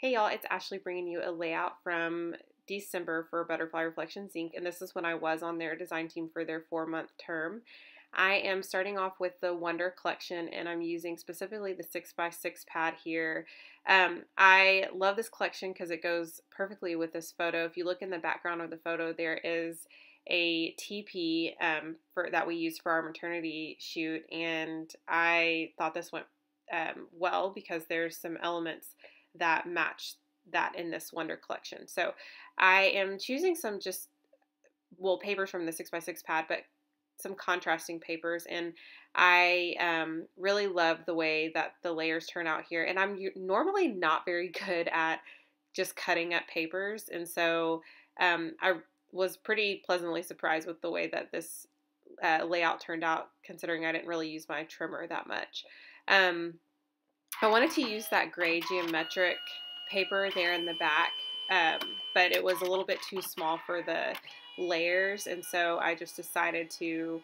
Hey y'all, it's Ashley bringing you a layout from December for Butterfly Reflections Inc. And this is when I was on their design team for their 4-month term. I am starting off with the Wonder collection and I'm using specifically the 6x6 pad here. I love this collection because it goes perfectly with this photo. If you look in the background of the photo, there is a teepee that we used for our maternity shoot, and I thought this went well because there's some elements that match that in this Wonder collection. So I am choosing some papers from the 6x6 pad, but some contrasting papers, and I really love the way that the layers turn out here. And I'm normally not very good at just cutting up papers, and so I was pretty pleasantly surprised with the way that this layout turned out, considering I didn't really use my trimmer that much. I wanted to use that gray geometric paper there in the back, but it was a little bit too small for the layers, and so I just decided to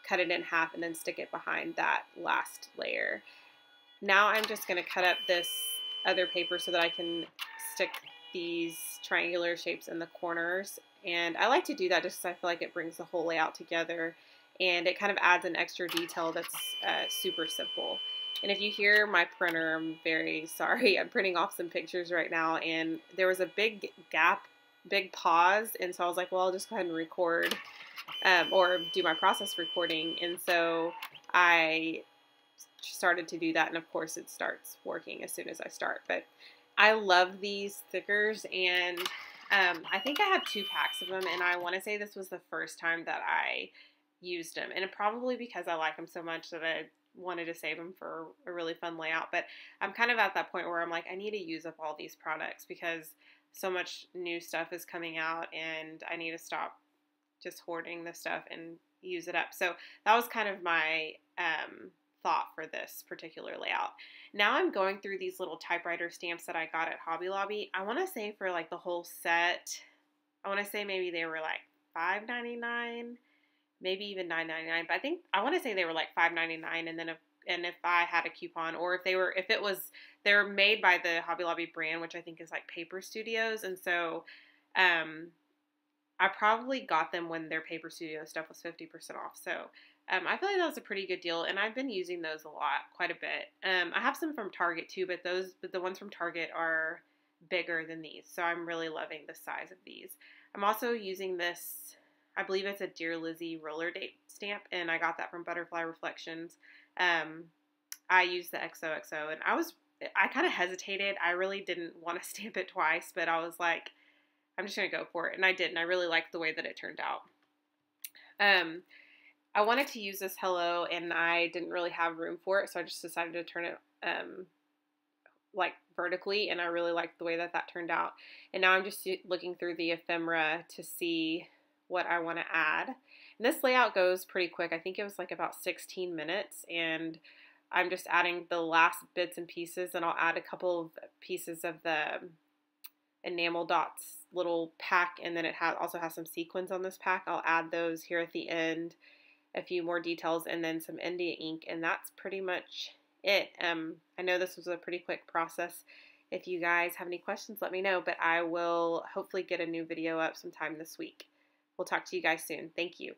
cut it in half and then stick it behind that last layer. Now I'm just going to cut up this other paper so that I can stick these triangular shapes in the corners, and I like to do that just because I feel like it brings the whole layout together and it kind of adds an extra detail that's super simple. And if you hear my printer, I'm very sorry. I'm printing off some pictures right now, and there was a big gap, big pause, and so I was like, well, I'll just go ahead and record or do my process recording. And so I started to do that, and of course it starts working as soon as I start. But I love these stickers, and I think I have 2 packs of them, and I want to say this was the first time that I used them, and probably because I like them so much that I wanted to save them for a really fun layout. But I'm kind of at that point where I'm like, I need to use up all these products because so much new stuff is coming out and I need to stop just hoarding the stuff and use it up. So that was kind of my thought for this particular layout. Now I'm going through these little typewriter stamps that I got at Hobby Lobby. I want to say for like the whole set, I want to say maybe they were like $5.99. Maybe even $9.99, but I want to say they were like $5.99, and then if I had a coupon, or they're made by the Hobby Lobby brand, which I think is like Paper Studios, and so I probably got them when their Paper Studio stuff was 50% off. So I feel like that was a pretty good deal, and I've been using those a lot, quite a bit. I have some from Target too, but the ones from Target are bigger than these, so I'm really loving the size of these. I'm also using this, I believe it's a Dear Lizzie roller date stamp, and I got that from Butterfly Reflections. I used the XOXO, and I kind of hesitated. I really didn't want to stamp it twice, but I was like, I'm just going to go for it, and I did, and I really liked the way that it turned out. I wanted to use this hello, and I didn't really have room for it, so I just decided to turn it like vertically, and I really liked the way that turned out. And now I'm just looking through the ephemera to see what I want to add. And this layout goes pretty quick. I think it was like about 16 minutes, and I'm just adding the last bits and pieces, and I'll add a couple of pieces of the enamel dots little pack, and then it also has some sequins on this pack. I'll add those here at the end, a few more details, and then some India ink, and that's pretty much it. I know this was a pretty quick process. If you guys have any questions, let me know, but I will hopefully get a new video up sometime this week. We'll talk to you guys soon. Thank you.